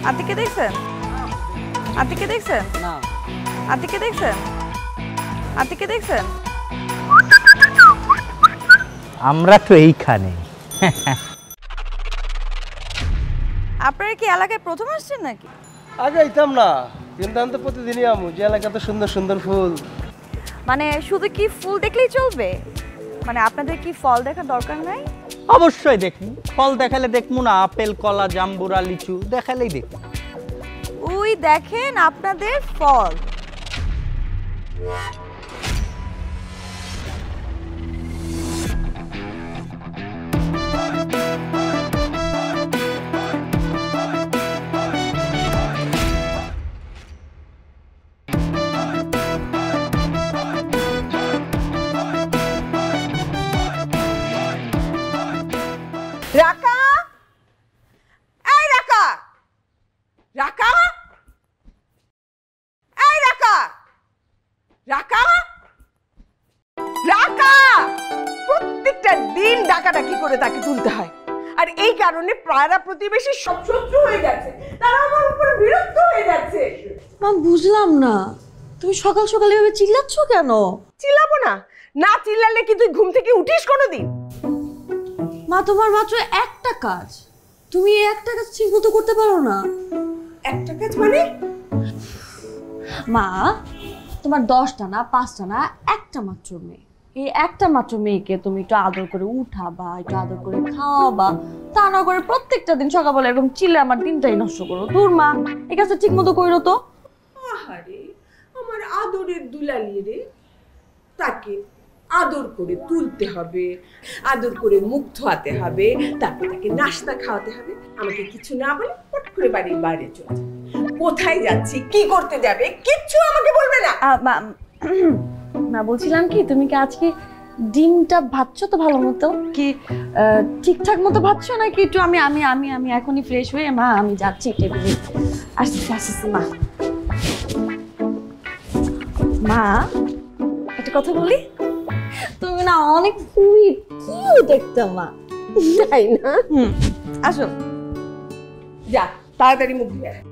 আতিকে দেখছেন? আতিকে দেখছেন? না। আতিকে দেখছেন? আতিকে দেখছেন? আমরা তো এইখানে। আপনারা কি এলাকায় প্রথম আসছেন নাকি? আগে আইতাম না, কিন্তু আমি তো প্রতিদিনই আমু। যে এলাকাতে সুন্দর সুন্দর ফুল। মানে শুধু কি ফুল দেখলেই চলবে? মানে আপনাদের কি ফল দেখার দরকার নাই? অবশ্যই দেখুন, ফল দেখালে দেখবো না? আপেল, কলা, জাম্বুরা, লিচু দেখালেই দেখুন। ওই দেখেন আপনাদের ফল। রাকা, এই রাকা, রাকা, এই রাকা, রাকা, রাকা। প্রত্যেকটা দিন ডাকাডাকি করে তাকে তুলতে হয়, আর এই কারণে পাড়া প্রতিবেশী সব শত্রু হয়ে গেছে। তারা আমার উপর বিরক্ত হয়ে যাচ্ছে। মা বুঝলাম না, তুমি সকাল সকাল এভাবে চিল্লাচ্ছ কেন? চিল্লাবো না? না চিল্লালে কি তুই ঘুম থেকে উঠিস কোনোদিন? মা তোমার মাত্র একটা কাজ, তুমি এই একটা কাজ ঠিক মতো করতে পারো না। একটা কাজ মানে? মা তোমার 10টা না 5টা না একটা মাত্র মেয়ে, এই একটা মাত্র মেয়েকে তুমি একটু আদর করে উঠাবা, একটু আদর করে খাওয়াবা, তা না করে প্রত্যেকটা দিন সকালবেলা এরকম চিল্লে আমার দিনটাই নষ্ট করো। দূর মা, এই কাজটা ঠিক মতো করো তো। আহারে আমার আদরের দুলালি রে, তাকে আদর করে তুলতে হবে, আদর করে মুখ ধোয়াতে হবে, তারপর তাকে নাস্তা খাওয়াতে হবে। আমাকে কিছু না বলে পট করে বাড়ির বাইরে চলে যাবে। কোথায় যাচ্ছি, কি করতে যাবে, কিচ্ছু আমাকে বলবে না। মা বলছিলাম কি, তুমি কি আজকে ডিমটা ভাজছো তো ভালো মতো? কি ঠিকঠাক মতো ভাজছো নাকি একটু আমি আমি আমি আমি এখনই ফ্রেশ হয়ে মা আমি যাচ্ছি টেবিলে। আসছি আসছি মা। মা একটা কথা বলি, তুমি না অনেক সুইট কিউট একটা মা, তাই না? আসো। যা তাড়াতাড়ি মুখ ধুয়ে আয়।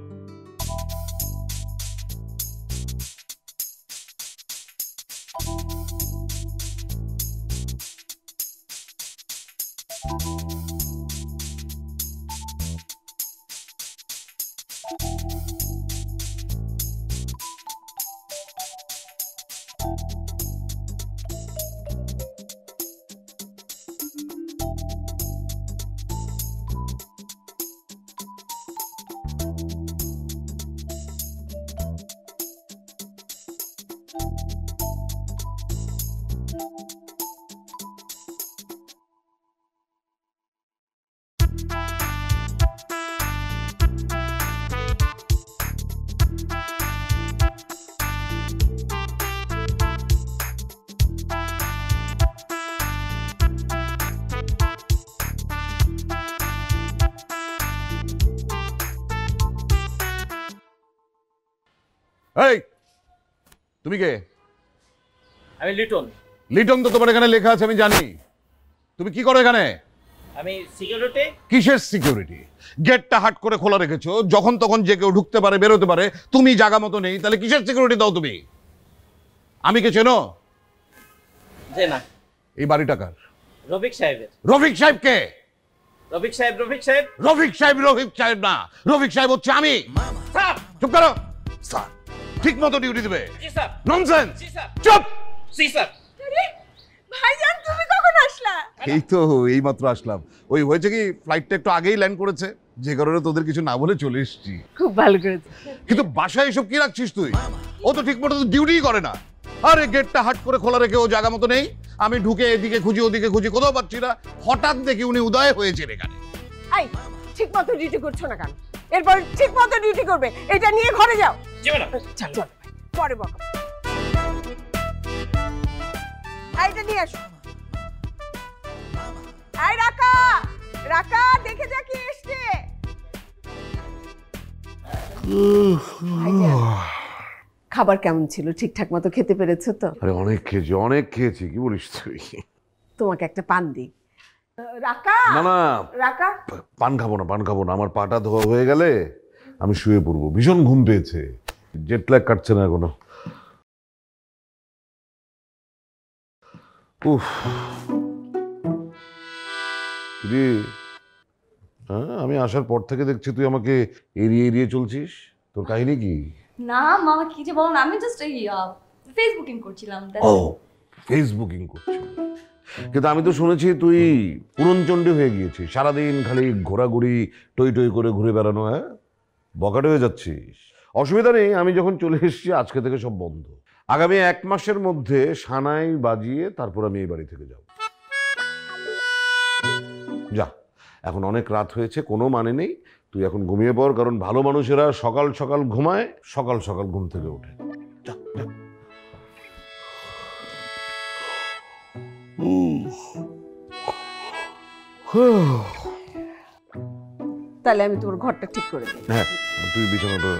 এই তুমি কে? আমি লিটন। লিটন তো তোমার এখানে লেখা আছে আমি জানি। তুমি কি করো এখানে? আমি সিকিউরিটি। কিসের সিকিউরিটি? গেটটা হাট করে খোলা রেখেছো, যখন তখন যে কেউ ঢুকতে পারে বেরোতে পারে, তুমি জায়গা মতো নেই, তাহলে কিসের সিকিউরিটি দাও তুমি? আমি কে চেনো? যে না। এই বাড়িটা কার? রফিক সাহেবের। রফিক সাহেব কে? রফিক সাহেব রফিক সাহেব রফিক সাহেব রফিক সাহেব না, রফিক সাহেব হচ্ছে আমি। চুপ করো স্যার, ঠিক মতো ডিউটি দিবে। জি স্যার। ননসেন্স। জি স্যার। চুপ। জি স্যার। ভাইজান তুমি কখন আসলা? এই তো এইমাত্র আসলাম। ওই হয়েছে কি, ফ্লাইটটা একটু আগেই ল্যান্ড করেছে, যে কারণে তোদের কিছু না বলে চলে এসেছি। খুব ভালো করেছো। কিন্তু বাসায় এসব কি রাখছিস তুই? ও তো ঠিক মতো ডিউটি করে না। আরে গেটটা হাট করে খোলা রেখে ও জায়গা মতো নেই। আমি ঢুকে এদিকে খুঁজি ওদিকে খুঁজি, কোথাও পাচ্ছি না। হঠাৎ দেখি উনি উদয় হয়েছেন এখানে। এই ঠিক মতো ডিউটি করছো না কেন? এরপর ঠিক মতো ডিউটি করবে। এটা নিয়ে ঘরে যাও। জি ম্যাডাম। চল চল পরে বকো। এইটা নিয়ে আসো। এই রাকা, রাকা দেখে যা কি এসছে। খাবার কেমন ছিল? ঠিকঠাক মতো খেতে পেরেছো তো? আরে অনেক খেয়েছি, কি বলিস তুই? তোমাকে একটা পান দিই। রাকা। না না, রাকা পান খাবো না, আমার পাটা ধোয়া হয়ে গেলে আমি শুয়ে পড়বো, ভীষণ ঘুম পেয়েছে, জেট ল্যাগ কাটছে না এখনো। উফ রে, হ্যাঁ আমি আসার পর থেকে দেখছি তুই আমাকে এড়িয়ে এড়িয়ে চলছিস, তোর কাহিনী কি? না মামা কি যে বলেন, আমি জাস্ট এই ফেসবুকিং করছিলাম। ও ফেসবুকিং করছিস, কিন্তু আমি তো শুনেছি তুই পুরনচণ্ডী হয়ে গিয়েছিস, সারাদিন খালি ঘোরাঘুরি টই টই করে ঘুরে বেড়ানো। হ্যাঁ বকাটে হয়ে যাচ্ছিস। অসুবিধা নেই, আমি যখন চলে এসেছি আজকে থেকে সব বন্ধ। আগামী 1 মাসের মধ্যে সানাই বাজিয়ে তারপর আমি এই বাড়ি থেকে যাব। যা, এখন অনেক রাত হয়েছে, কোনো মানে নেই, তুই এখন ঘুমিয়ে পড়, কারণ ভালো মানুষেরা সকাল সকাল ঘুমায়, সকাল সকাল ঘুম থেকে ওঠে। যা যা। তাহলে আমি তোমার ঘরটা ঠিক করে দিই। হ্যাঁ তুই বিছানাটা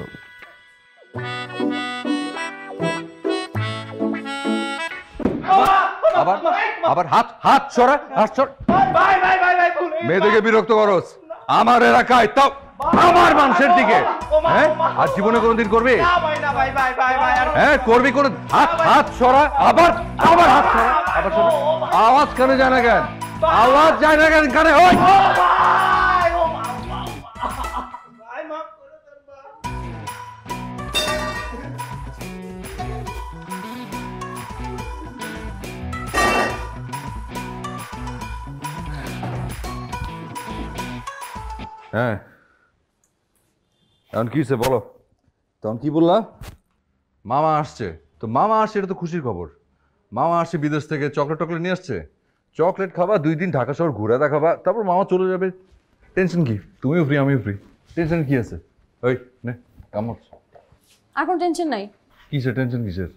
আবার আবার হাত হাত সরা, হাত সর। মেয়েদেরকে বিরক্ত করস আমার এলাকায়, তাও আমার মানুষের দিকে। হ্যাঁ আর জীবনে কোনোদিন করবি? হ্যাঁ করবি কোন? হাত হাত সরা, আবার আবার হাত সরা, আবার সরা। আওয়াজ কেন যায় না কেন? আওয়াজ যায় না কেন কানে? ওই হ্যাঁ এখন কি হয়েছে বলো? তখন কি বললা? মামা আসছে। তো মামা আসছে এটা তো খুশির খবর। মামা আসছে বিদেশ থেকে, চকলেট টকলেট নিয়ে আসছে। চকলেট খাবা, 2 দিন ঢাকা শহর ঘুরে দেখাবা, তারপর মামা চলে যাবে। টেনশন কি? তুমিও ফ্রি আমিও ফ্রি, টেনশন কি আছে? ওই নে কাম হচ্ছে। আর কোনো টেনশন নাই। কিসের টেনশন কিসের?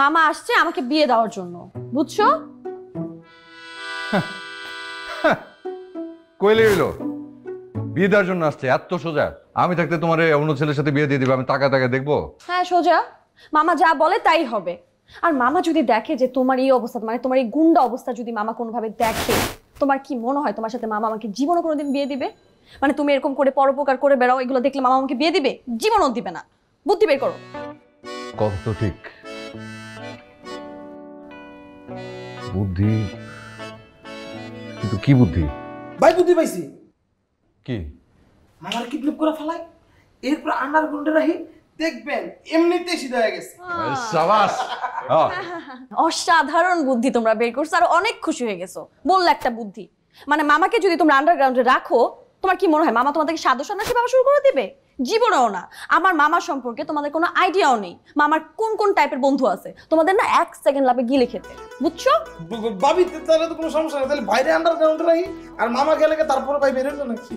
মামা আসছে আমাকে বিয়ে দেওয়ার জন্য, বুঝছো? কইলে হইলো বিয়ে দেওয়ার জন্য আসছে? এত সোজা? আমি থাকতে তোমার অন্য ছেলের সাথে বিয়ে দিয়ে দিবে, আমি টাকা টাকা দেখবো? হ্যাঁ সোজা, মামা যা বলে তাই হবে। আর মামা যদি দেখে যে তোমার এই অবস্থা, মানে তোমার এই গুন্ডা অবস্থা যদি মামা কোনোভাবে দেখে, তোমার কি মনে হয় তোমার সাথে মামা আমাকে জীবনও কোনোদিন বিয়ে দিবে? মানে তুমি এরকম করে পরোপকার করে বেড়াও, এগুলো দেখলে মামা আমাকে বিয়ে দিবে? জীবনও দিবে না। বুদ্ধি বের করো। কথা তো ঠিক, বুদ্ধি, কিন্তু কি বুদ্ধি? ভাই বুদ্ধি পাইছি, কি? আমার কিডন্যাপ করে ফেলাই, এরপর আন্ডারগ্রাউন্ডে রাখি, দেখবেন এমনিতেই সিধা হয়ে গেছে। সাবাস। অসাধারণ বুদ্ধি তোমরা বের করছো, আর অনেক খুশি হয়ে গেছো। বললে একটা বুদ্ধি, মানে মামাকে যদি তোমরা আন্ডারগ্রাউন্ডে রাখো, তোমার কি মনে হয় মামা তোমাদেরকে সাধু সন্ন্যাসী ভাবা শুরু করে দিবে? জীবনেও না। আমার মামার সম্পর্কে তোমাদের কোনো আইডিয়াও নেই, মামার কোন কোন টাইপের বন্ধু আছে, তোমাদের না 1 সেকেন্ড লাগবে গিলে খেতে, বুঝছো? ভাবি তাহলে তো কোনো সমস্যা নেই, তাহলে বাইরে আন্ডারগ্রাউন্ডে রাখি, আর মামা গেলে তারপরে ভাই বের হলো নাকি?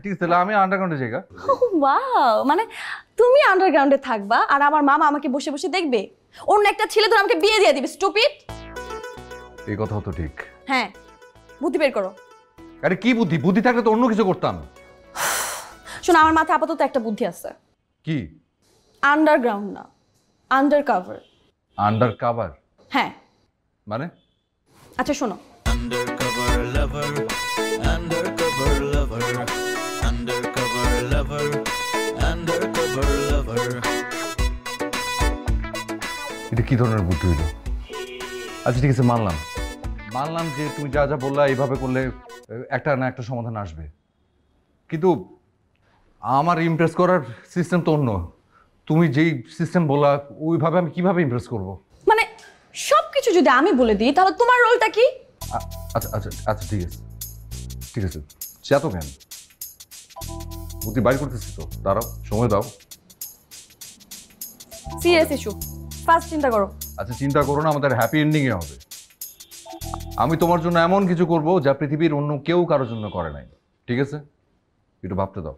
ঠিক আছে, তাহলে আমি আন্ডারগ্রাউন্ডে যাই। ওয়াও, মানে তুমি আন্ডারগ্রাউন্ডে থাকবা আর আমার মামা আমাকে বসে বসে দেখবে, অন্য একটা ছেলে ধরে আমাকে বিয়ে দিয়ে দিবে। স্টুপিড। এই কথা তো ঠিক। হ্যাঁ বুদ্ধি বের করো। আরে কি বুদ্ধি? বুদ্ধি থাকলে তো অন্য কিছু করতাম। শোনো, আমার মাথায় আপাতত একটা বুদ্ধি আছে। কি? আন্ডারগ্রাউন্ড না, আন্ডার কাভার। Under cover? হ্যাঁ। মানে? আচ্ছা শোনো, Undercover lover, undercover lover, undercover lover, undercover lover. এটা কি ধরনের বুদ্ধি হইল? আচ্ছা ঠিক আছে, মানলাম যে তুমি যা যা বললা এইভাবে করলে একটা না একটা সমাধান আসবে, কিন্তু আমার ইমপ্রেস করার সিস্টেম তো অন্য। তুমি যেই সিস্টেম বললা ওইভাবে আমি কিভাবে ইমপ্রেস করব? মানে সবকিছু যদি আমি বলে দিই তাহলে তোমার রোলটা কি? আচ্ছা আচ্ছা আচ্ছা ঠিক আছে চেত কেন? বুদ্ধি বাইর করতেছি তো, দাঁড়াও, সময় দাও। সিরিয়াস ইস্যু, ফার্স্ট চিন্তা করো। আচ্ছা চিন্তা করো না, আমাদের হ্যাপি এন্ডিং এ হবে। আমি তোমার জন্য এমন কিছু করব যা পৃথিবীর অন্য কেউ কারোর জন্য করে নাই, ঠিক আছে? একটু ভাবতে দাও।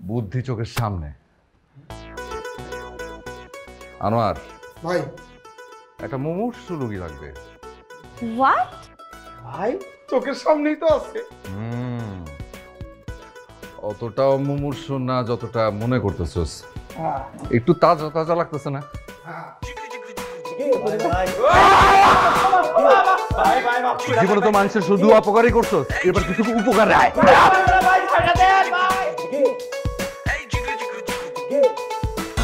বুদ্ধি চোখের সামনে। আনোয়ার ভাই, একটা মুমূর্ষ রোগী লাগবে। হোয়াট? ভাই চোখের সামনেই তো আছে। অতটাও মুমূর্ষ না যতটা মনে করতেছস। একটু তাজা তাজা লাগতেছে না? জীবনে তো মানুষের শুধু অপকারই করছো, এবার কিছু উপকার আয়।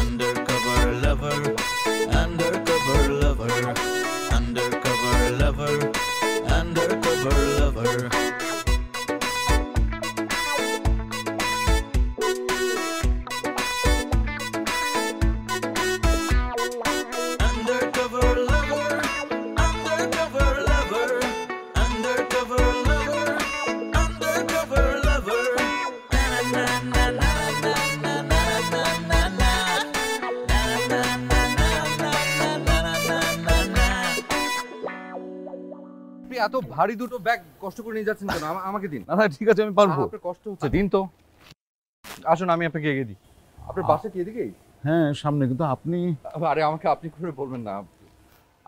Undercover lover, undercover lover, undercover lover, undercover lover. Undercover lover, undercover lover, undercover lover, undercover lover. Na na na na na na na na na na. আপনি এত ভারী দুটো ব্যাগ কষ্ট করে নিয়ে যাচ্ছেন কেন? আমাকে দিন। না না ঠিক আছে, আমি পারবো। আপনার কষ্ট হচ্ছে, দিন তো। আসুন আমি আপনাকে এগিয়ে দিই। আপনার বাসা কি এদিকেই? হ্যাঁ সামনে, কিন্তু আপনি আরে আমাকে আপনি করে বলবেন না,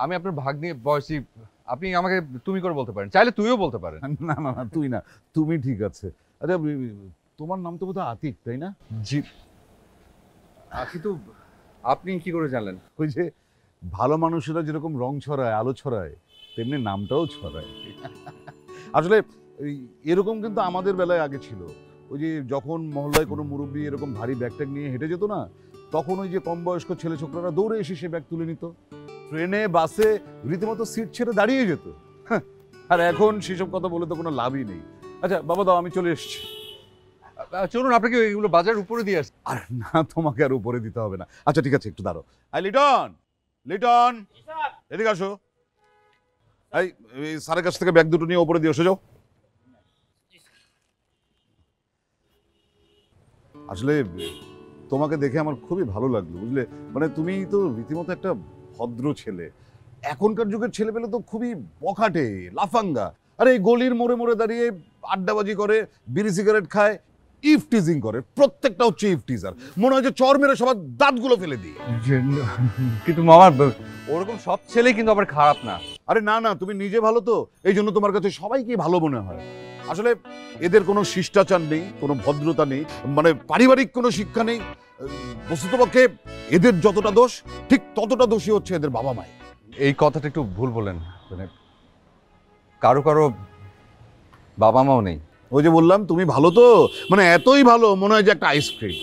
আমি আপনার ভাগ্নে বয়সী, আপনি আমাকে তুমি করে বলতে পারেন, চাইলে তুইও বলতে পারেন। না না না তুই না, তুমি ঠিক আছে। আচ্ছা তোমার নাম তো বোধহয় আতিক, তাই না? জি। কিন্তু আপনি কি করে জানলেন? ওই যে ভালো মানুষেরা যেরকম রং ছড়ায়, আলো ছড়ায়, তেমনি নামটাও ছড়ায়। আসলে এরকম কিন্তু আমাদের বেলায় আগে ছিল। ওই যে যখন মহল্লায় কোনো মুরব্বী এরকম ভারী ব্যাগ ট্যাগ নিয়ে হেঁটে যেত না, তখন ওই যে কম বয়স্ক ছেলে ছোকরারা দৌড়ে এসে সে ব্যাগ তুলে নিত। ট্রেনে বাসে রীতিমতো সিট ছেড়ে দাঁড়িয়ে যেত। আর এখন সেসব কথা বলে তো কোনো লাভই নেই। আচ্ছা বাবা দাও, আমি চলে এসেছি। চলুন আপনাকে এগুলো বাজার উপরে দিয়ে আসছি। আর না, তোমাকে আর উপরে দিতে হবে না। আচ্ছা ঠিক আছে, একটু দাঁড়ো। লিটন, লিটন এদিকে আসো। এই স্যারের কাছ থেকে ব্যাগ দুটো নিয়ে উপরে দিয়ে এসে যাও। আসলে তোমাকে দেখে আমার খুবই ভালো লাগলো, বুঝলে? মানে তুমি তো রীতিমতো একটা ভদ্র ছেলে। এখনকার যুগের ছেলেপেলে তো খুবই বখাটে, লাফাঙ্গা। আরে এই গলির মোড়ে মোড়ে দাঁড়িয়ে আড্ডাবাজি করে, বিড়ি সিগারেট খায়, ইফটিজিং করে। প্রত্যেকটা হচ্ছে ইফটিজার। মনে হয় যে চর মেরে সবার দাঁতগুলো ফেলে দিই। কিন্তু মামা ওরকম সব ছেলে কিন্তু আবার খারাপ না। আরে না না, তুমি নিজে ভালো তো, এই জন্য তোমার কাছে সবাইকে ভালো মনে হয়। আসলে এদের কোনো শিষ্টাচার নেই, কোনো ভদ্রতা নেই, মানে পারিবারিক কোনো শিক্ষা নেই। বস্তুতপক্ষে এদের যতটা দোষ, ঠিক ততটা দোষী হচ্ছে এদের বাবা মায়ের। এই কথাটা একটু ভুল বলেন, মানে কারো কারো বাবা মাও নেই। ওই যে বললাম তুমি ভালো তো, মানে এতই ভালো মনে হয় যে একটা আইসক্রিম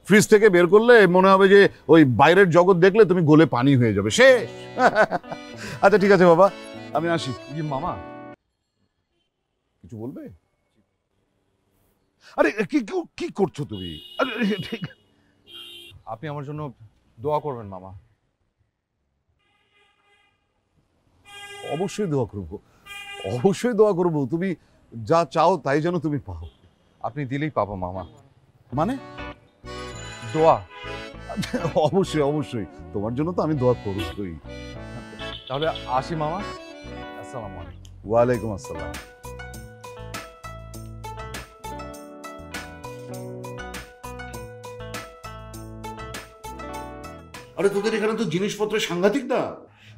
ফ্রিজ থেকে বের করলে মনে হবে যে ওই বাইরের জগৎ দেখলে তুমি গলে পানি হয়ে যাবে, শেষ। আচ্ছা ঠিক আছে বাবা, আমি আসি। মামা কিছু বলবে? আরে কি কি করছো তুমি? আরে ঠিক, আপনি আমার জন্য দোয়া করবেন মামা। অবশ্যই দোয়া করবো, অবশ্যই দোয়া করবো। তুমি যা চাও তাই যেন তুমি পাও। আপনি দিলেই পাবো মামা। মানে? দোয়া। অবশ্যই অবশ্যই, তোমার জন্য তো আমি দোয়া করবই। তাহলে আসি মামা, আসসালামু আলাইকুম। ওয়ালাইকুম আসসালাম। আরে তোদের এখানে তো জিনিসপত্র সাংঘাতিক না,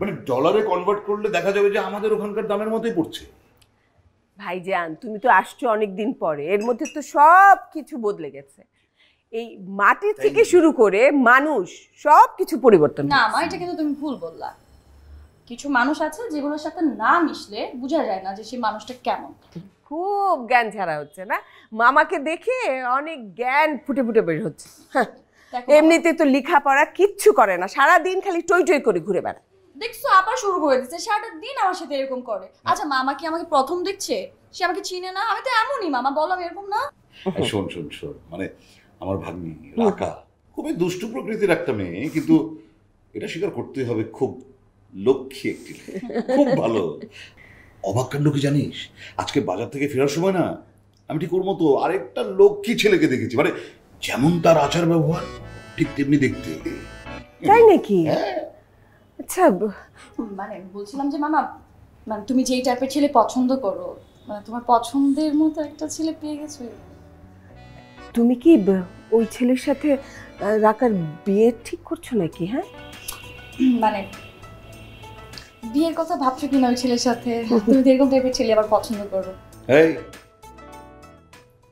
মানে ডলারে কনভার্ট করলে দেখা যাবে যে আমাদের ওখানকার দামের মতোই পড়ছে। ভাইজান তুমি তো আসছো অনেকদিন পরে, এর মধ্যে তো সব কিছু বদলে গেছে। এই মাটি থেকে শুরু করে মানুষ সব কিছু পরিবর্তন না মা, এটা কিন্তু তুমি ভুল বললা। কিছু মানুষ আছে যেগুলোর সাথে না মিশলে বোঝা যায় না যে সেই মানুষটা কেমন। খুব জ্ঞান ছাড়া হচ্ছে না, মামাকে দেখে অনেক জ্ঞান ফুটে ফুটে বের হচ্ছে। এমনিতে তো লেখাপড়া কিচ্ছু করে না, সারা দিন খালি টই টই করে ঘুরে বেড়ায়। দেখছো আবার শুরু করে দিচ্ছে, সারাটা দিন আমার সাথে এরকম করে। আচ্ছা মামা কি আমাকে প্রথম দেখছে? সে আমাকে চিনে না? আমি তো এমনই মামা, বলো আমি এরকম না। শোন শোন শোন, মানে আমার ভাগ্নি রাকা খুবই দুষ্টু প্রকৃতির একটা মেয়ে, কিন্তু এটা স্বীকার করতে হবে খুব লক্ষ্মী একটি, খুব ভালো। অবাক কাণ্ড কি জানিস, আজকে বাজার থেকে ফেরার সময় না আমি ঠিক ওর মতো আরেকটা লক্ষ্মী ছেলেকে দেখেছি, মানে যেমন তার আচার ব্যবহার ঠিক তেমনি দেখতে। তাই নাকি? আচ্ছা মানে বলছিলাম যে মামা, মানে তুমি যেই টাইপের ছেলে পছন্দ করো, মানে তোমার পছন্দের মতো একটা ছেলে পেয়ে গেছো। তুমি কি ওই ছেলের সাথে রাকার বিয়ে ঠিক করছো নাকি? হ্যাঁ মানে বিয়ের কথা ভাবছো কিনা ওই ছেলের সাথে? তুমি এরকম টাইপের ছেলে আবার পছন্দ করো? এই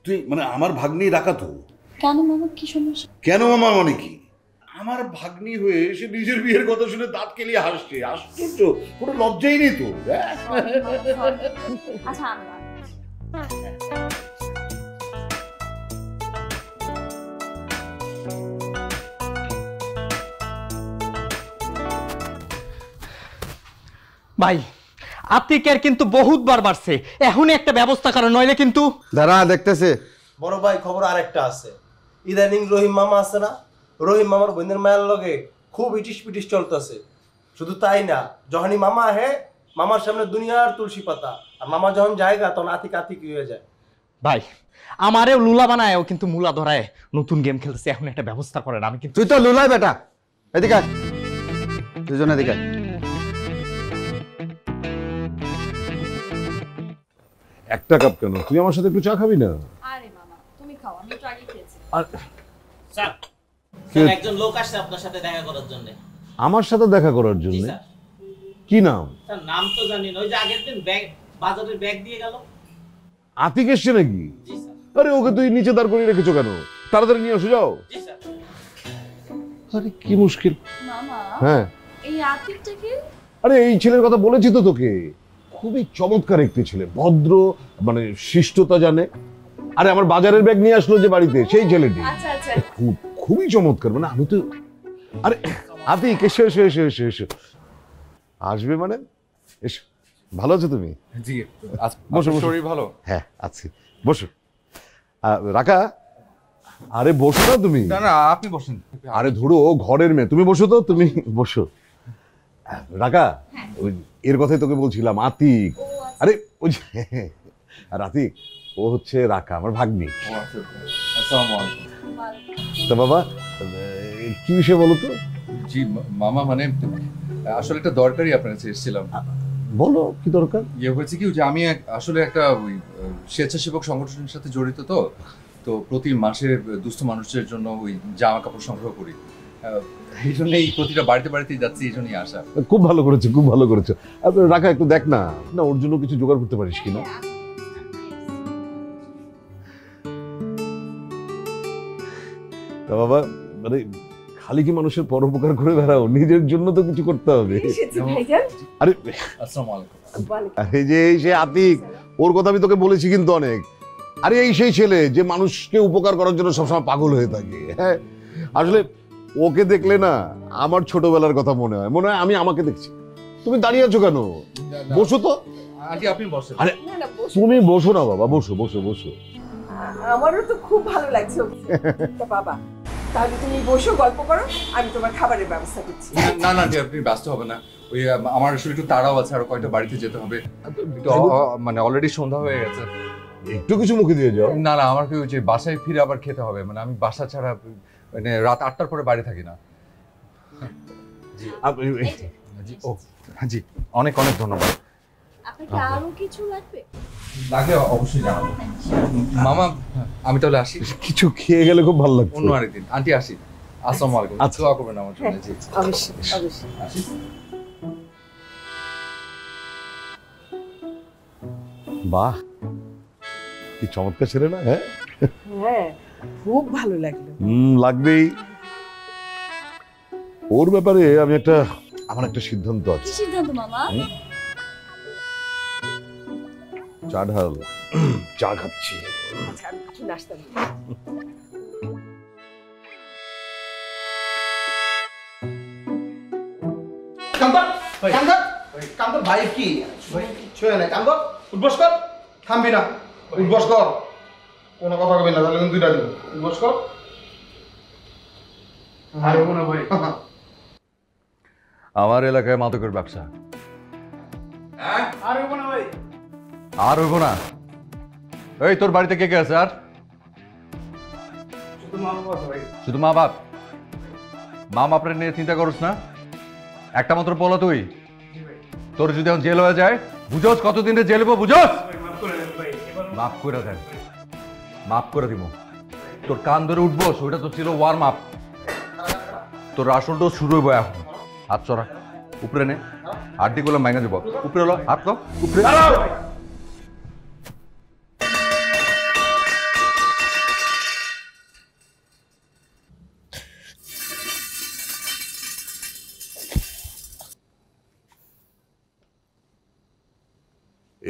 তুই মানে আমার ভাগ্নি রাকা তো। কেন মামা, কি সমস্যা? কেন আমার মানে কি, আমার ভাগ্নি হয়ে সে নিজের বিয়ের কথা শুনে দাঁত কেলিয়ে হাসছে। আশ্চর্য, কোনো লজ্জাই নেই তো। আচ্ছা আমরা ভাই আতিকের কিন্তু বহুতবার বাড়ছে, এখনই একটা ব্যবস্থা করা, নইলে কিন্তু। দাঁড়া দেখতেছে। বড় ভাই খবর আরেকটা আছে। ইদানিং রহিম মামা আছে না, রহিম মামার বোনের মায়ের লগে খুব ইটিস পিটিস চলতেছে। শুধু তাই না, যখনই মামা আহে মামার সামনে দুনিয়ার তুলসী পাতা, আর মামা যখন জায়গা তখন আতিক আতিক হয়ে যায়। ভাই আমারেও লুলা বানায়, ও কিন্তু মুলা ধরায় নতুন গেম খেলতেছে, এখন একটা ব্যবস্থা করেন। আমি কিন্তু তুই তো লুলাই বেটা, এদিকে আয়। দুজন এদিকে আয়। একটা কাপ কেন? তুই আমার সাথে একটু চা খাবি না? আরে মামা তুমি খাও, আমি তো আগে খেয়েছি। স্যার স্যার, একজন লোক আসছে আপনার সাথে দেখা করার জন্য। আমার সাথে দেখা করার জন্য? কি নাম? স্যার নাম তো জানি না, ওই যে আগের দিন ব্যাগ বাজারের ব্যাগ দিয়ে গেল। আতিক এসছে নাকি? আরে ওকে তুই নিচে দাঁড় করিয়ে রেখেছো কেন? তাড়াতাড়ি নিয়ে আসো, যাও। জি স্যার। আরে কি মুশকিল। মামা হ্যাঁ এই আতিকটা কি? আরে এই ছেলের কথা বলেছি তো তোকে, খুবই চমৎকার একটি ছেলে, ভদ্র, মানে শিষ্টতা জানে। আরে আমার বাজারের ব্যাগ নিয়ে আসলো যে বাড়িতে, সেই ছেলেটি আচ্ছা আচ্ছা খুবই চমৎকার। মানে আমি তো, আরে আতিক এসো এসো এসো এসো এসো। আসবে মানে এসো। ভালো আছো তুমি? জি, বসো বসো। শরীর ভালো? হ্যাঁ আছি, বসো। রাকা, আরে বসো না তুমি। না না, আপনি বসেন। আরে ধরো ঘরের মেয়ে, তুমি বসো তো, তুমি বসো। রাকা, ওই এর কথাই তোকে বলছিলাম, আতিক। আরে ওই যে আর আতিক, ও হচ্ছে রাকা, আমার ভাগ্নি। আসসালামু আলাইকুম। তা বাবা কি বিষয় বলো তো? জি মামা, মানে আসলে একটা দরকারি আপনার কাছে এসেছিলাম। বলো কি দরকার? ইয়ে হয়েছে কি, যে আমি আসলে একটা ওই স্বেচ্ছাসেবক সংগঠনের সাথে জড়িত, তো প্রতি মাসে দুস্থ মানুষদের জন্য ওই জামা কাপড় সংগ্রহ করি। এই জন্যই প্রতিটা বাড়িতে বাড়িতেই যাচ্ছি, এই জন্যই আসা। খুব ভালো করেছো, খুব ভালো করেছো। রাকা একটু দেখ না, না ওর জন্য কিছু জোগাড় করতে পারিস কিনা। তা বাবা, মানে খালি কি মানুষের পরোপকার করে বেড়াও, নিজের জন্য তো কিছু করতে হবে। আরে আসসালামু আলাইকুম। এই যে সে আতিক, ওর কথা আমি তোকে বলেছি কিন্তু অনেক। আরে এই সেই ছেলে যে মানুষকে উপকার করার জন্য সবসময় পাগল হয়ে থাকে। হ্যাঁ আসলে ওকে দেখলে না আমার ছোটবেলার কথা মনে হয়, আমি আমাকে দেখছি। তুমি দাঁড়িয়ে আছো কেন? বসো তো। আন্টি আপনি বসেন। আরে তুমি বসো না বাবা, বসো বসো বসো। আমারও তো খুব ভালো লাগছে। বাবা তাহলে তুমি বসো, গল্প করো, আমি তোমার খাবারের ব্যবস্থা করছি। না না আন্টি, আপনি ব্যস্ত হবে না। ওই আমার আসলে একটু তাড়াও আছে, আর কয়েকটা বাড়িতে যেতে হবে। মানে অলরেডি সন্ধ্যা হয়ে গেছে। একটু কিছু মুখে দিয়ে যাও। না না, আমাকে ওই যে বাসায় ফিরে আবার খেতে হবে। মানে আমি বাসা ছাড়া মানে রাত 8টার পরে বাড়ি থাকি না। জি ও জি, অনেক অনেক ধন্যবাদ। আপনাকে আরো কিছু লাগবে? লাগে অবশ্যই জানাবো। মামা আমি তাহলে আসি। কিছু খেয়ে গেলে খুব ভালো লাগবে। অন্য আরেকদিন। আন্টি আসি। আসসালামু আলাইকুম। দোয়া করবেন আমার জন্য। জি অবশ্যই অবশ্যই। আসি। বাহ, কি চমৎকার ছেলে না? হ্যাঁ হ্যাঁ খুব ভালো লাগলো। লাগবেই। ওর ব্যাপারে আমার একটা সিদ্ধান্ত কি আছে। সিদ্ধান্ত মামা? চা ঢাল, চা খাচ্ছি। আচ্ছা আমি কিছু নাস্তা নিই। কান্দর ভাই কি ছুঁয়ে নাই? কান্দর উঠবস কর, থামবি না, উঠবস কর, কোনো কথা কবি না, তাহলে কিন্তু দুইটা দিব। উঠবস কর। আমার এলাকায় মাদকের ব্যবসা আর হইব না। এই তোর বাড়িতে কে কে আছে? আর শুধু মা বাপ? মা বাপরে নিয়ে চিন্তা করছ না? একটা মাত্র বলো তুই, তোর যদি এখন জেল হয়ে যায়, বুঝোস কতদিনে জেলবো? বুঝোস? মাফ করে দেন, মাফ করে দিব। তোর কান ধরে উঠবো, ওইটা তো ছিল ওয়ার্ম আপ। তোর আসলটা শুরু হইব এখন। হাত চড়া, উপরে নে, হাড্ডি গুলো মাইনা দিব। উপরে হলো হাত, তো উপরে।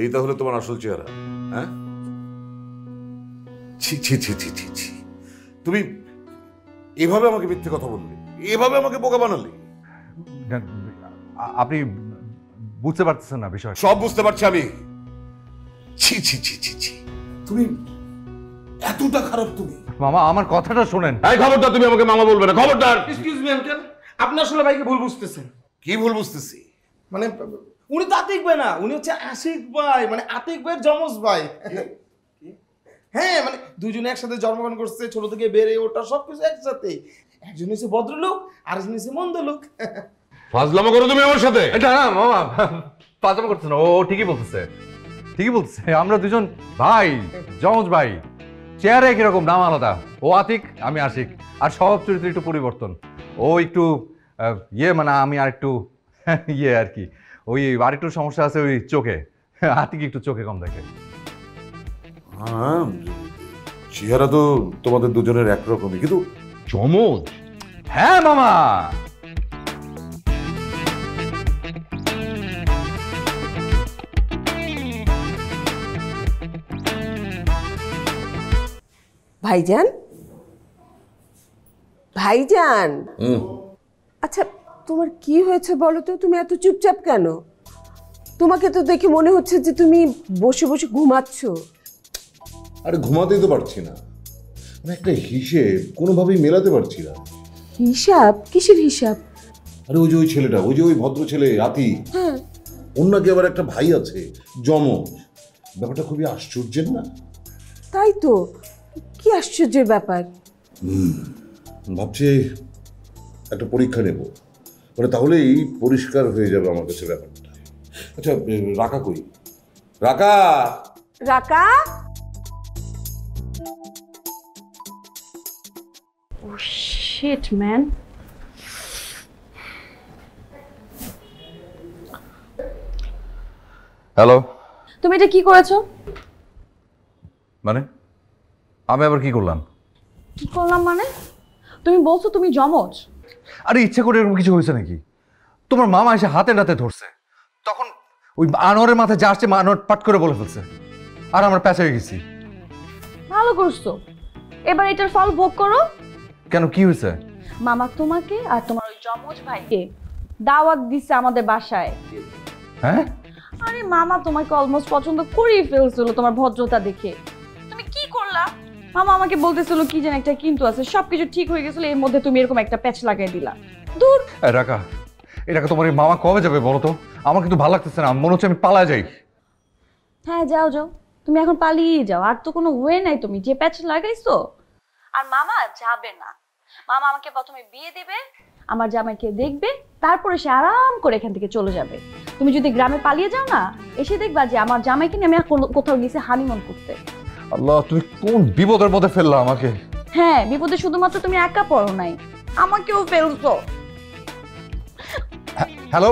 এই তাহলে তোমার আসল চেহারা? হ্যাঁ, ছি ছি ছি ছি ছি ছি, তুমি এভাবে আমাকে মিথ্যে কথা বললে, এভাবে আমাকে বোকা বানালে। আপনি বুঝতে পারতেছেন না বিষয়? সব বুঝতে পারছি আমি। ছি ছি ছি ছি ছি, তুমি এতটা খারাপ তুমি? মামা আমার কথাটা শোনেন। এই খবরদার, তুমি আমাকে মামা বলবে না, খবরদার। এক্সকিউজ মি আঙ্কেল, আপনি আসলে ভাইকে ভুল বুঝতেছেন। কি ভুল বুঝতেছি? মানে উনি তো আতিক ভাই না, উনি হচ্ছে আশিক ভাই, মানে আতিক ভাইয়ের যমজ ভাই। হ্যাঁ, মানে দুজনে একসাথে জন্মগ্রহণ করছে, ছোট থেকে বেড়ে ওঠা সবকিছু একসাথে। একজন হচ্ছে ভদ্রলোক, আরেকজন হচ্ছে মন্দ লোক। ফাজলামো করো তুমি আমার সাথে? এটা না মামা, ফাজলামো করতেছে না, ও ঠিকই বলতেছে, ঠিকই বলতেছে। আমরা দুজন ভাই, যমজ ভাই, চেহারা কিরকম, নাম আলাদা। ও আতিক, আমি আশিক। আর সব চরিত্র একটু পরিবর্তন। ও একটু মানে আমি আর একটু আর কি, ওই আরেকটু সমস্যা আছে ওই চোখে। আতিক একটু চোখে কম দেখে। হ্যাঁ, চেহারা তো তোমাদের দুজনের একরকমই, কিন্তু যমজ। হ্যাঁ মামা। ভাইজান, ভাইজান, আচ্ছা তোমার কি হয়েছে বলো তো? তুমি এত চুপচাপ কেন? তোমাকে তো দেখে মনে হচ্ছে যে তুমি বসে বসে ঘুমাচ্ছ। আরে ঘুমাতেই তো পারছি না, মানে একটা হিসেব কোনোভাবেই মেলাতে পারছি না। হিসাব? কিসের হিসাব? আরে ওই যে ওই ছেলেটা, ওই যে ওই ভদ্র ছেলে আতি, হ্যাঁ, ওর নাকি আবার একটা ভাই আছে যমজ। ব্যাপারটা খুবই আশ্চর্যের না? তাই তো, কি আশ্চর্যের ব্যাপার। ভাবছি একটা পরীক্ষা নেব, মানে তাহলেই পরিষ্কার হয়ে যাবে আমার কাছে ব্যাপারটা। আচ্ছা, রাকা কই? রাকা, রাকা? ও শিট ম্যান। হ্যালো। তুমি এটা কি করেছো? মানে আমি আবার কি করলাম? কি করলাম মানে? তুমি বলছো তুমি যমজ। আরে ইচ্ছে করে এরকম কিছু হয়েছে নাকি? তোমার মামা এসে হাতে নাতে ধরছে, তখন ওই আনোয়ারের মাথায় যা আসছে আনোয়ার পাট করে বলে ফেলছে, আর আমরা প্যাঁচে হয়ে গেছি। ভালো করছো, এবার এটার ফল ভোগ করো। কেন, কি হয়েছে? মামা তোমাকে আর তোমার ওই যমজ ভাইকে দাওয়াত দিচ্ছে আমাদের বাসায়। হ্যাঁ? আরে মামা তোমাকে অলমোস্ট পছন্দ করেই ফেলছিল তোমার ভদ্রতা দেখে। তুমি কি করলা? মামা আমাকে বলতেছিল কি যেন একটা কিন্তু আছে, সবকিছু ঠিক হয়ে গেছিল, এর মধ্যে তুমি এরকম একটা প্যাচ লাগাই দিলা। দূর। রাকা, এটা তোমার এই মামা কবে যাবে বলো তো? আমার কিন্তু ভালো লাগতেছে না, মনে হচ্ছে আমি পালায় যাই। হ্যাঁ যাও যাও, তুমি এখন পালিয়ে যাও, আর তো কোনো ওয়ে নাই, তুমি যে প্যাচ লাগাইছো। আর মামা যাবে না, মামা আমাকে প্রথমে বিয়ে দেবে, আমার জামাইকে দেখবে, তারপরে সে আরাম করে এখান থেকে চলে যাবে। তুমি যদি গ্রামে পালিয়ে যাও না, এসে দেখবা যে আমার জামাইকে নিয়ে আমি কোথাও গেছি হানিমুন করতে। আল্লাহ, তুমি কোন বিপদের মধ্যে ফেললা আমাকে? হ্যাঁ, বিপদে শুধুমাত্র তুমি একা পড়ো নাই, আমাকেও ফেলছো। হ্যালো,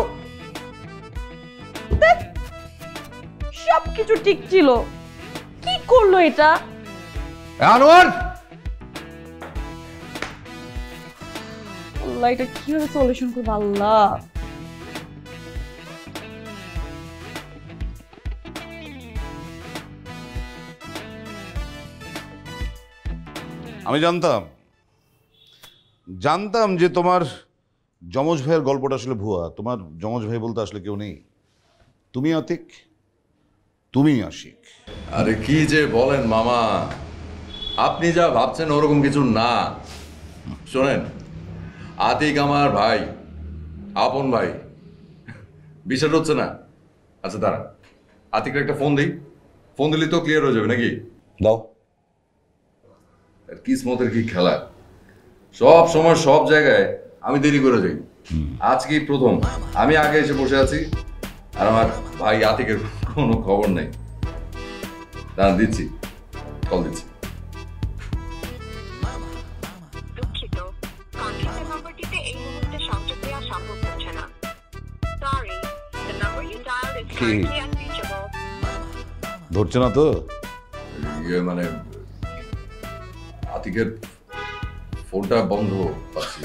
সবকিছু ঠিক ছিল, কি করলো এটা? আনোয়ার, আল্লাহ, এটা কিভাবে সলিউশন করবো আল্লাহ। আমি জানতাম যে তোমার যমজ ভাইয়ের গল্পটা আসলে ভুয়া। তোমার যমজ ভাই বলতে আসলে কেউ নেই, তুমি আতিক, তুমি আশিক। আরে কি যে বলেন মামা, আপনি যা ভাবছেন ওরকম কিছু না। শোনেন, আতিক আমার ভাই, আপন ভাই। বিশ্বাস হচ্ছে না? আচ্ছা দাঁড়ান, আতিকের একটা ফোন দিই, ফোন দিলে তো ক্লিয়ার হয়ে যাবে নাকি? দাও। কিসমতের কি খেলা, সব সময় সব জায়গায় আমি দেরি করে যাই। আজকেই প্রথম আমি আগে এসে বসে আছি, আর আমার ভাই আতিকের কোনো খবর নেই। দাঁড়ান, দিচ্ছি, কল দিচ্ছি। ধরছে না তো? ইয়ে মানে আতিকের ফোনটা বন্ধ পাচ্ছি।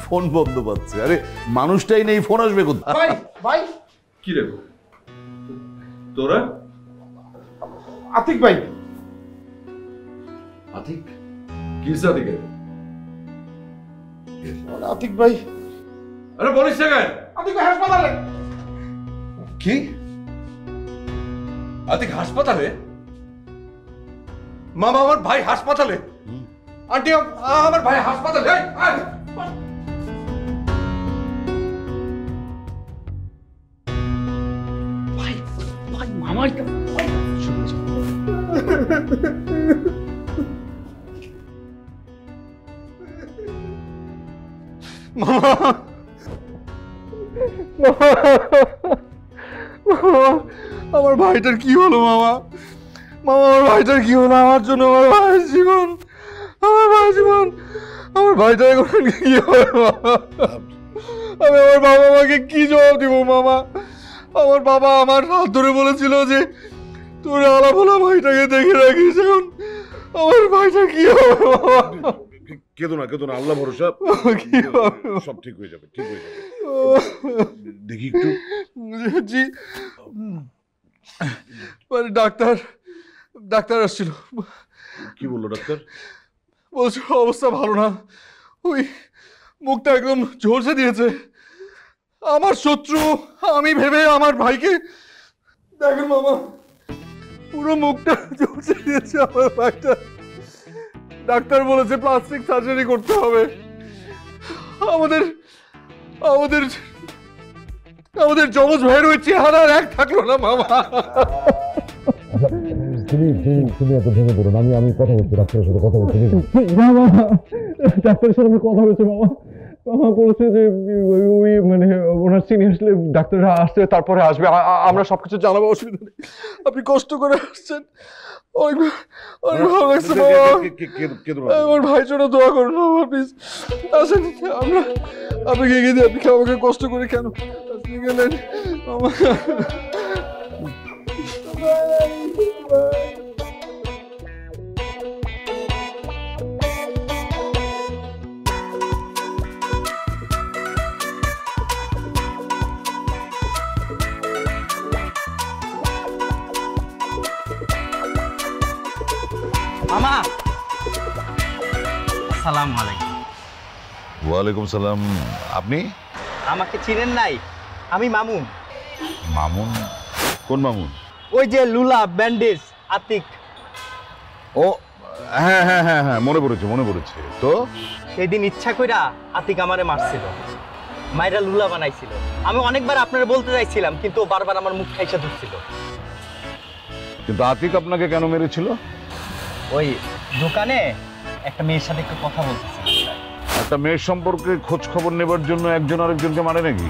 ফোন বন্ধ পাচ্ছে। আরে মানুষটাই নেই, ফোন আসবে কোথায়? ভাই ভাই কি রে তোরা? আতিক ভাই। আতিক? কি আতিক? আতিক ভাই। আরে বলিস না কেন? আতিক ভাই হাসপাতালে। কি? আতিক হাসপাতালে? মামা আমার ভাই হাসপাতালে? আন্টি আমার ভাই হাসপাতালে? ভাই মামার আমার ভাইটার কি হলো মামা? মামা আমার ভাইটার কি হলো? আমার জন্য আমার ভাইয়ের জীবন, আমার ভাইয়ের জীবন, আমার ভাইটা এখন কি হবে মামা? আমি আমার বাবা মাকে কি জবাব দিব মামা? আমার বাবা আমার হাত ধরে বলেছিল যে তোর আলা ভোলা ভাইটাকে দেখে রাখিস। এখন আমার ভাইটা কি হবে মামা? কেঁদো না, কেঁদো না, আল্লাহ ভরসা, সব ঠিক হয়ে যাবে, ঠিক হয়ে যাবে। দেখি একটু। জি মানে ডাক্তার আসছিল। কি বললো ডাক্তার? বলছে অবস্থা ভালো না, ওই মুখটা একদম ঝলসে দিয়েছে। আমার শত্রু আমি ভেবে আমার ভাইকে, দেখেন মামা পুরো মুখটা ঝলসে দিয়েছে আমার ভাইটা। ডাক্তার বলেছে প্লাস্টিক সার্জারি করতে হবে। আমাদের আমাদের আমাদের যমজ ভাইয়ের ওই চেহারা এক থাকলো না মামা। তুমি এত ভেঙে পড়ো না, আমি কথা বলছি, ডাক্তারের সাথে কথা বলছি। ডাক্তারের সাথে আমি কথা বলছি মামা। মামা বলছে যে ওই মানে ওনার সিনিয়র আসলে ডাক্তাররা আসছে, তারপরে আসবে, আমরা সবকিছু জানাবো, অসুবিধা নেই। আপনি কষ্ট করে আসছেন, অনেক ভালো লাগছে মামা। আমার ভাইয়ের জন্য দোয়া করুন মামা প্লিজ। আসেন আমরা, আপনাকে এগিয়ে দিই, আপনি আমাকে কষ্ট করে কেন আপনি গেলেন মামা? মামা আসসালামু আলাইকুম। ওয়ালাইকুম সালাম। আপনি আমাকে চিনেন নাই? আমি মামুন। মামুন? কোন মামুন? ওই যে লুলা, ব্যান্ডেজ, আতিক। ও হ্যাঁ হ্যাঁ হ্যাঁ হ্যাঁ, মনে পড়েছে। তো সেদিন ইচ্ছা কইরা আতিক আমারে মারছিল, মাইরা লুলা বানাইছিল। আমি অনেকবার আপনারে বলতে চাইছিলাম, কিন্তু ও বারবার আমার মুখ খাইসা ধরছিল। কিন্তু আতিক আপনাকে কেন মেরেছিল? ওই দোকানে একটা মেয়ের সাথে একটু কথা বলতেছিল। একটা মেয়ের সম্পর্কে খোঁজ খবর নেবার জন্য একজন আরেকজনকে মারে নাকি?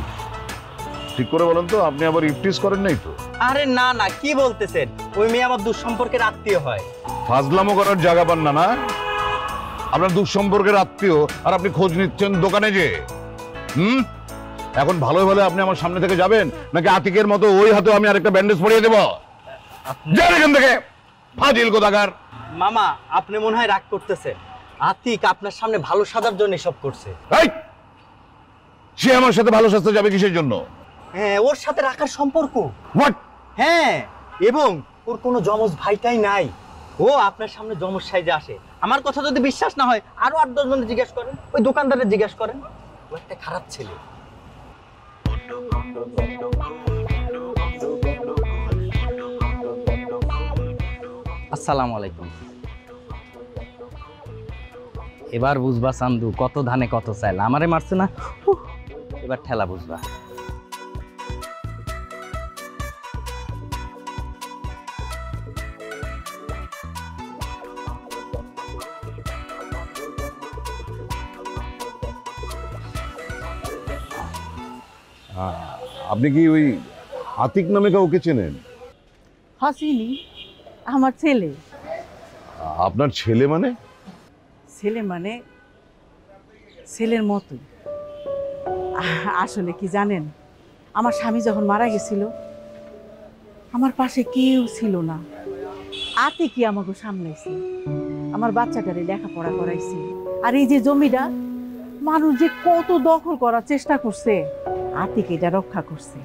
ঠিক করে বলেন তো, আপনি আবার ইফটিজ করেন নাই তো? আরে না না, কি বলতেছেন? ওই মেয়ে আমার দুঃসম্পর্কের আত্মীয় হয়। ফাজলামো করার জায়গা পান না? আপনার দুঃসম্পর্কের আত্মীয় আর আপনি খোঁজ নিচ্ছেন দোকানে যে? এখন ভালোই ভালো আপনি আমার সামনে থেকে যাবেন, নাকি আতিকের মতো ওই হাতে আমি আরেকটা ব্যান্ডেজ পরিয়ে দেবো? যান এখান থেকে, ফাজিল কোথাকার। মামা আপনি মনে হয় রাগ করতেছেন। আতিক আপনার সামনে ভালো সাজার জন্য এসব করছে। সে আমার সাথে ভালো সাজতে যাবে কিসের জন্য? হ্যাঁ, ওর সাথে রাখার সম্পর্ক। হোয়াট? হ্যাঁ, এবং ওর কোনো যমজ ভাইটাই নাই। ও আপনার সামনে যমজ সাইজে আসে। আমার কথা যদি বিশ্বাস না হয় আরো 8-10 জনের জিজ্ঞেস করেন, ওই দোকানদারের জিজ্ঞেস করেন। ও একটা খারাপ ছেলে। আসসালামু আলাইকুম। এবার বুঝবা চান্দু, কত ধানে কত চাইল। আমারে মারছে না, এবার ঠেলা বুঝবা। আপনি কি ওই আতিক নামে কাউকে চেনেন? হাসিনি, আমার ছেলে। আপনার ছেলে মানে? ছেলে মানে ছেলের মতো। আসলে কি জানেন, আমার স্বামী যখন মারা গেছিল আমার পাশে কেউ ছিল না। আতিকই আমাকে সামলাইছে, আমার বাচ্চাটারে লেখাপড়া করাইছে। আর এই যে জমিটা, মানুষ যে কত দখল করার চেষ্টা করছে, আতিক এটা রক্ষা করছে।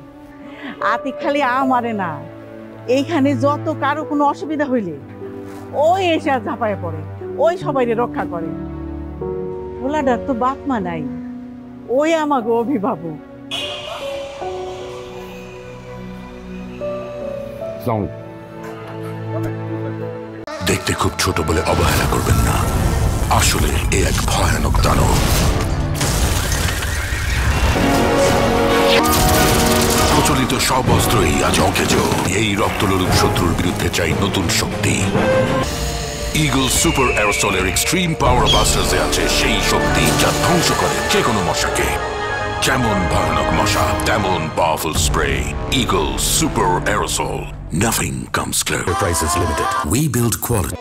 আতিক খালি আমারে না, এইখানে যত কারো কোনো অসুবিধা হইলে ওই এসে আর ঝাঁপায় পড়ে, ওই সবাই রক্ষা করে। ওলাডার তো বাপ মা নাই, ওই আমাকে অভিভাবক। দেখতে খুব ছোট বলে অবহেলা করবেন না, আসলে এ এক ভয়ানক দানব। প্রচলিত সব অস্ত্রই আজ অকেজ। এই রক্তলোলুপ শত্রুর বিরুদ্ধে চাই নতুন শক্তি। ইগল সুপার অ্যারোসলের এক্সট্রিম পাওয়ার বাস্টার্সে আছে সেই শক্তি যা ধ্বংস করে যে কোনো মশাকে। যেমন ভয়ানক মশা, তেমন powerful spray. Eagle super aerosol. Nothing comes close. Prices limited. We build quality.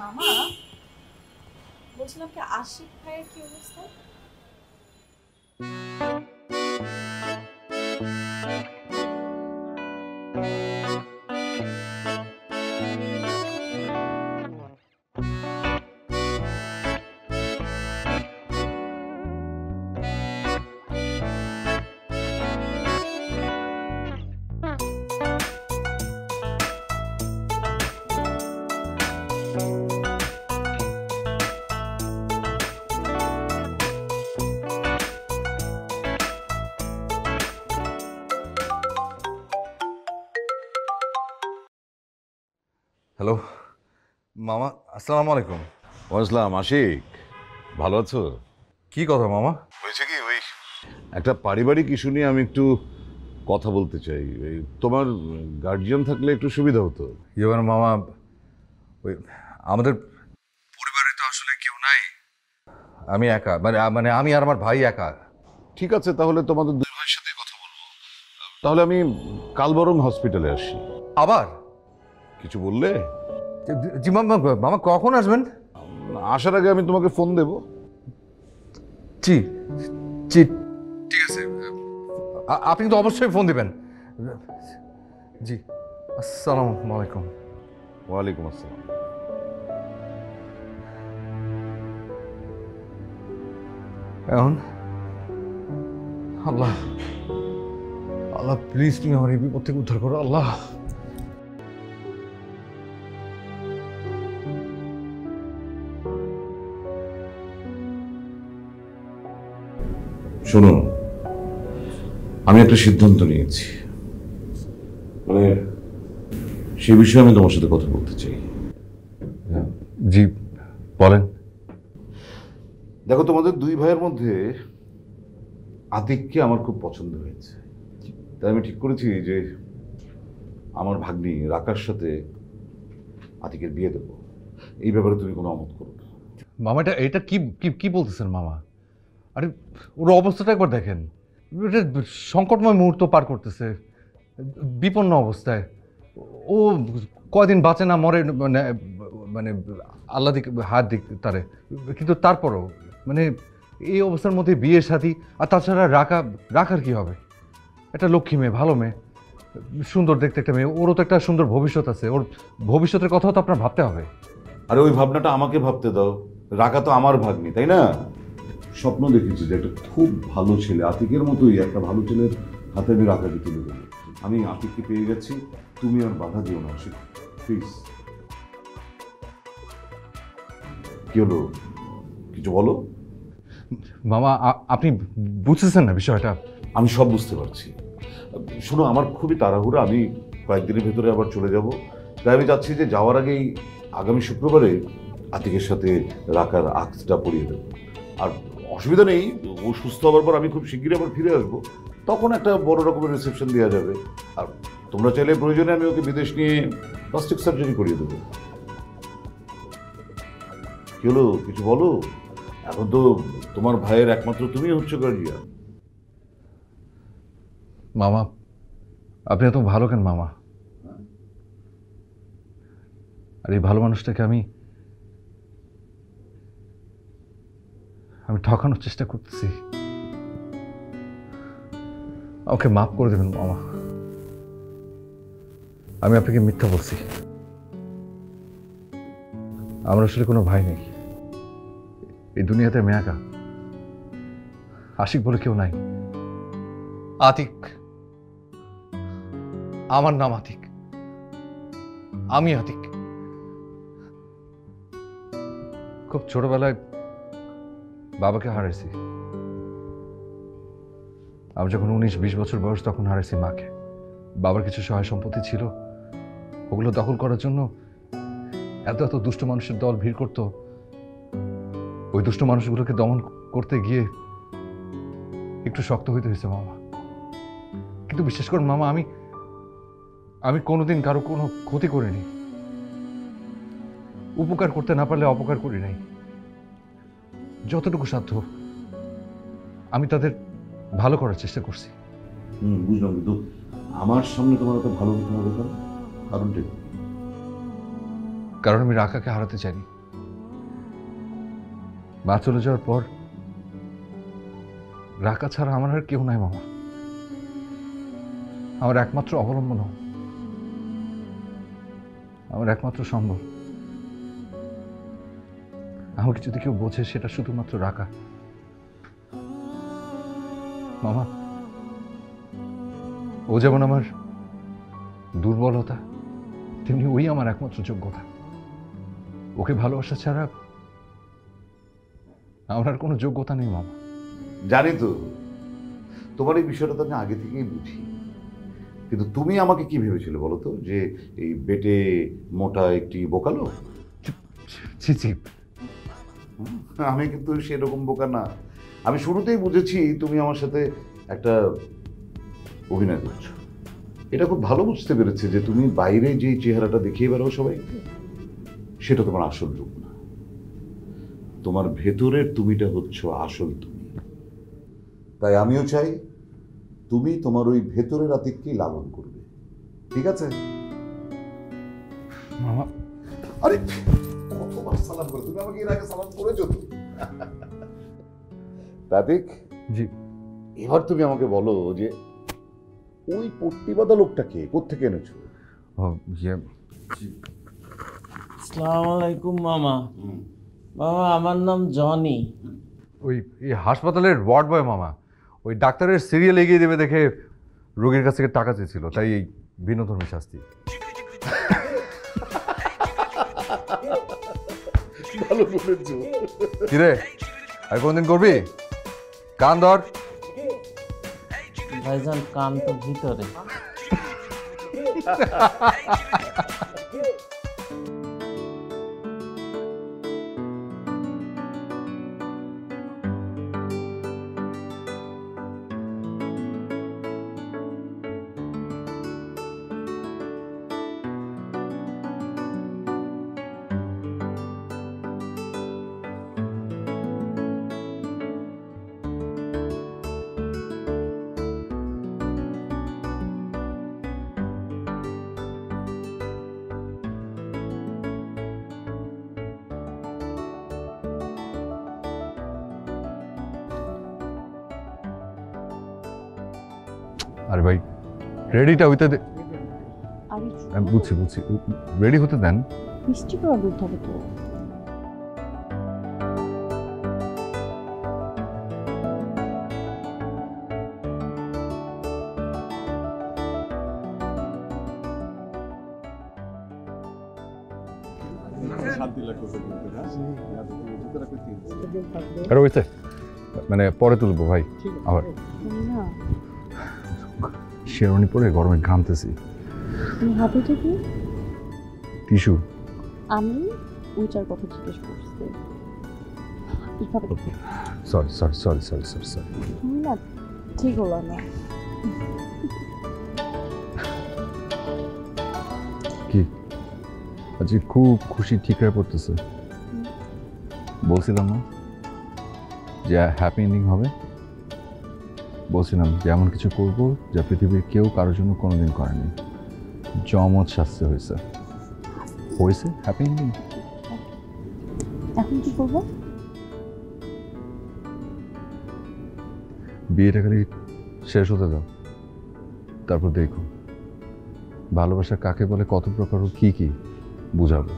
মামা, বলছিলাম কি আশিক ভাইয়ের কি অবস্থা? হ্যালো মামা, আসসালামু আলাইকুম। ওয়াসলাম। আশিক, ভালো আছো? কি কথা মামা? হয়েছে কি, ওই একটা পারিবারিক ইস্যু নিয়ে আমি একটু কথা বলতে চাই। তোমার গার্জিয়ান থাকলে একটু সুবিধা হতো। ইয়ে মামা, ওই আমাদের পরিবারে তো আসলে কেউ নাই, আমি একা, মানে আমি আর আমার ভাই একা। ঠিক আছে, তাহলে তোমাদের দুই ভাইয়ের সাথে কথা বলবো। তাহলে আমি কাল বরং হসপিটালে আসি। আবার কিছু বললে? জি মামা, মামা কখন আসবেন? আসার আগে আমি তোমাকে ফোন দেব। জি জি ঠিক আছে, আপনি তো অবশ্যই ফোন দিবেন। জি, আসসালামু আলাইকুম। ওয়ালাইকুম আসসালাম। এখন আল্লাহ, আল্লাহ প্লিজ তুমি আমার এই বিপদ থেকে উদ্ধার করো আল্লাহ। শোনো, আমি একটা সিদ্ধান্ত নিয়েছি, মানে সে বিষয়ে আমি তোমার সাথে কথা বলতে চাই। জি বলেন। দেখো, তোমাদের দুই ভাইয়ের মধ্যে আতিককে আমার খুব পছন্দ হয়েছে, তাই আমি ঠিক করেছি যে আমার ভাগ্নি রাকার সাথে আতিকের বিয়ে দেবো। এই ব্যাপারে তুমি কোনো অমত করো না। মামা, এটা কি কি বলতেছেন মামা? আরে ওর অবস্থাটা একবার দেখেন, এটা সংকটময় মুহূর্ত পার করতেছে, বিপন্ন অবস্থায়। ও কয়দিন বাঁচে না মরে, মানে আল্লাহ দিক হাত দিক তারে, কিন্তু তারপরও মানে এই অবস্থার মধ্যে বিয়ে শাদী, আর তাছাড়া রাখার কি হবে? একটা লক্ষ্মী মেয়ে, ভালো মেয়ে, সুন্দর দেখতে একটা মেয়ে, ওরও তো একটা সুন্দর ভবিষ্যৎ আছে, ওর ভবিষ্যতের কথাও তো আপনার ভাবতে হবে। আরে ওই ভাবনাটা আমাকে ভাবতে দাও, রাকা তো আমার ভাগ্নি, তাই না? স্বপ্ন দেখেছি যে একটা খুব ভালো ছেলে, আতিকের মতোই একটা ভালো ছেলের হাতে আমি রাকাকে তুলে দেবো। আমি আতিককে পেয়ে গেছি, তুমি আর বাধা দিও না আশিক, প্লিজ। কি হলো, কিছু বলো। মামা, আপনি বুঝতেছেন না বিষয়টা? আমি সব বুঝতে পারছি। শোনো, আমার খুবই তাড়াহুড়া, আমি কয়েকদিনের ভেতরে আবার চলে যাব, তাই আমি চাচ্ছি যে যাওয়ার আগেই আগামী শুক্রবারে আতিকের সাথে রাকার আক্সটা পরিয়ে দেবো। আর অসুবিধা নেই, ও সুস্থ হওয়ার পর আমি খুব শিগগিরই আবার ফিরে আসবো, তখন একটা বড় রকমের রিসেপশন দেওয়া যাবে। আর তোমরা চাইলে প্রয়োজনে আমি ওকে বিদেশ নিয়ে প্লাস্টিক সার্জারি করিয়ে দেবো। কি হলো, কিছু বলো। এখন তো তোমার ভাইয়ের একমাত্র তুমি হচ্ছে গার্জিয়ান। মামা, আপনি এত ভালো কেন মামা? আর এই ভালো মানুষটাকে আমি ঠকানোর চেষ্টা করতেছি। আমাকে মাফ করে দেবেন মামা, আমি আপনাকে মিথ্যা বলছি। আমার আসলে কোনো ভাই নেই, এই দুনিয়াতে আমি একা। আশিক বলে কেউ নাই। আতিক, আমার নাম আতিক, আমি আতিক। খুব ছোটবেলায় বাবাকে হারাইছি। আমি যখন 19-20 বছর বয়স তখন হারাইছি মাকে। বাবার কিছু সহায় সম্পত্তি ছিল, ওগুলো দখল করার জন্য এত এত দুষ্ট মানুষের দল ভিড় করত। ওই দুষ্ট মানুষগুলোকে দমন করতে গিয়ে একটু শক্ত হইতে হয়েছে মামা। কিন্তু বিশেষ করে মামা, আমি কোনোদিন কারো কোনো ক্ষতি করিনি। উপকার করতে না পারলে অপকার করি নাই। যতটুকু সাধ্য আমি তাদের ভালো করার চেষ্টা করছি। বুঝলাম, কিন্তু আমার সামনে তোমার এত ভালো হতে হবে কারণটা? কারণ আমি রাকাকে হারাতে চাইনি। মা চলে যাওয়ার পর রাকা ছাড়া আমার আর কেউ নাই মামা। আমার একমাত্র অবলম্বন, আমার একমাত্র সম্বল। আমাকে যদি কেউ বোঝে সেটা শুধুমাত্র রাকা। মামা, ও যেমন আমার দুর্বলতা, তেমনি ওই আমার একমাত্র যোগ্যতা। ওকে ভালোবাসা ছাড়া আমার আর কোনো যোগ্যতা নেই মামা। জানি তো, তোমার এই বিষয়টা তো আমি আগে থেকেই বুঝি। কিন্তু তুমি আমাকে কি ভেবেছিলে বলো তো, যে এই বেটে মোটা একটি বোকালো? ছি ছি, আমি কিন্তু সেরকম বোকা না। আমি শুরুতেই বুঝেছি তুমি আমার সাথে একটা অভিনয় করছো। এটা খুব ভালো বুঝতে পেরেছে যে তুমি বাইরে যে চেহারাটা দেখিয়ে বেরো সবাইকে, সেটা তোমার আসল রূপ না। তোমার ভেতরের তুমিটা হচ্ছে আসল তুমি। তাই আমিও চাই তুমি তোমার ওই ভেতরের আতিককেই লালন করবে, ঠিক আছে? মামা, আরে কতবার সালাম করে, তুমি আমাকে এর আগে সালাম করেছো তো। আতিক জি, এবার তুমি আমাকে বলো যে ওই পট্টিবাদা লোকটাকে কোত্থেকে এনেছো? আসসালামু আলাইকুম মামা। মামা, আমার নাম জনি। ওই হাসপাতালের ওয়ার্ড বয় মামা। ওই ডাক্তারের সিরিয়াল এগিয়ে দেবে দেখে রোগীর কাছ থেকে টাকা চেয়েছিল, তাই এই ভিন্নধর্মী শাস্তি। ভালো বলেছো। কিরে, আর কোনদিন করবি? কান ধর। ভাইজান, কান তো ভিতরে। আরে ভাই, রেডিটা হইতে দে। আমি বুঝছি, রেডি হতে দেন। মিষ্টি করে দুধ হবে তো। আরে হয়েছে, মানে পরে তুলবো ভাই। আবার শেরওয়ানি পরে গরমে ঘামতেছি। হাতে থেকে টিস্যু। আমি উইচার কথা জিজ্ঞেস করছি। সরি। না, ঠিক হলো না। কি আজকে খুব খুশি ঠিকরা পড়তেছে? বলছিলাম না যে হ্যাপি এন্ডিং হবে? বলছিলাম যে এমন কিছু করবো যা পৃথিবীর কেউ কারোর জন্য কোনোদিন করেনি। জমজ শাস্তি হয়েছে। হয়েছে হ্যাপি এন্ডিং। এখন কি করবো? বিয়েটা খালি শেষ হতে দাও, তারপর দেখো ভালোবাসা কাকে বলে, কত প্রকার ও কি কি বুঝাবো।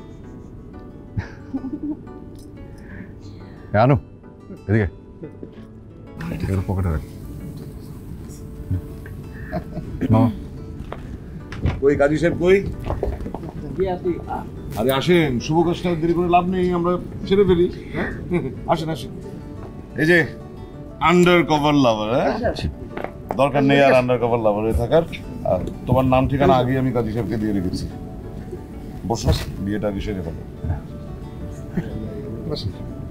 আনো এদিকে, এগুলো পকেটে রাখ। মামা কই কাজী সাহেব কই? আরে আসেন, শুভ কাজটা দেরি করে লাভ নেই, আমরা ছেড়ে ফেলি। হ্যাঁ আসেন আসেন। এই যে আন্ডার কভার লাভার, হ্যাঁ দরকার নেই আর আন্ডার কভার লাভার হয়ে থাকার। আর তোমার নাম ঠিকানা আগে আমি কাজী সাহেবকে দিয়ে রেখেছি। বসো, বিয়েটা আগে সেরে ফেলো।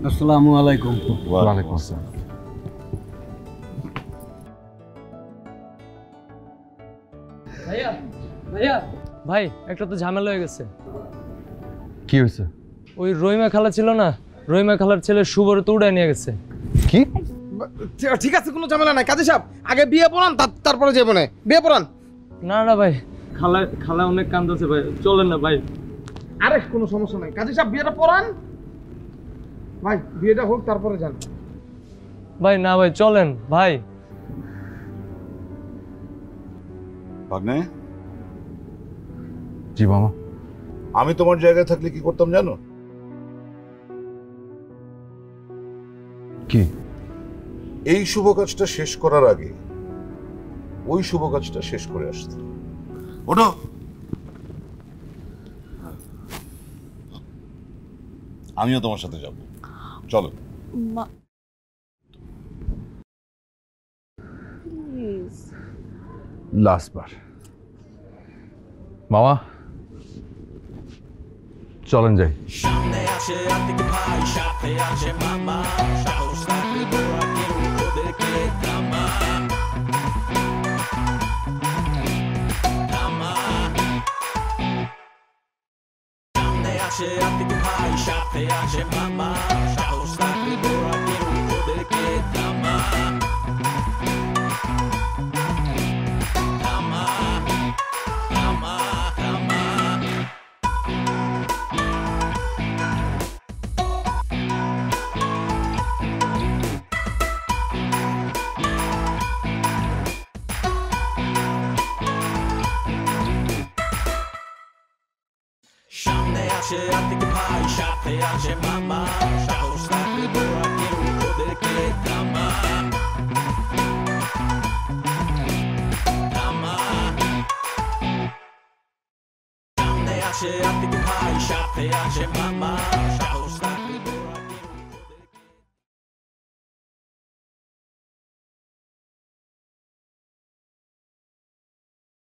আসসালামু আলাইকুম। ওয়ালাইকুম আসসালাম। ভাইয়া ভাইয়া ভাই, একটা তো ঝামেলা হয়ে গেছে। কি হয়েছে? ওই রহিমা খালা ছিল না, রহিমা খালার ছেলে শুভর তো উড়ায় নিয়ে গেছে। কি? ঠিক আছে, কোনো ঝামেলা নাই কাজী সাহেব, আগে বিয়ে পড়ান তারপরে যাবো না। বিয়ে পড়ান। না না ভাই, খালা খালা অনেক কাঁদতেছে ভাই, চলেন না ভাই। আরে কোনো সমস্যা নাই কাজী সাহেব, বিয়েটা পড়ান ভাই, বিয়েটা হোক তারপরে যান। ভাই না ভাই, চলেন ভাই। ভাগ্নে। জি মামা। আমি তোমার জায়গায় থাকলে কি করতাম জানো? কি? এই শুভ কাজটা শেষ করার আগে ওই শুভ কাজটা শেষ করে আসতে। ওঠো। আমিও তোমার সাথে যাব, চলো। লাস্ট বার মামা, চলেন যাই। সামনে আছে আতিক ভাই, সাথে আছে মামা, সাহস থাকলে দৌড়া কেউ ওদেরকে থামা। সামনে আছে আতিক ভাই, সাথে আছে মামা, সাহস থাকলে দৌড়া কেউ ওদেরকে থামা। থামা থামা থামা। সামনে আছে আতিক ভাই, সাথে আছে মামা, সাহস থাকলে দৌড়া কেউ ওদেরকে থামা। থামা। সামনে আছে আতিক ভাই, সাথে আছে মামা।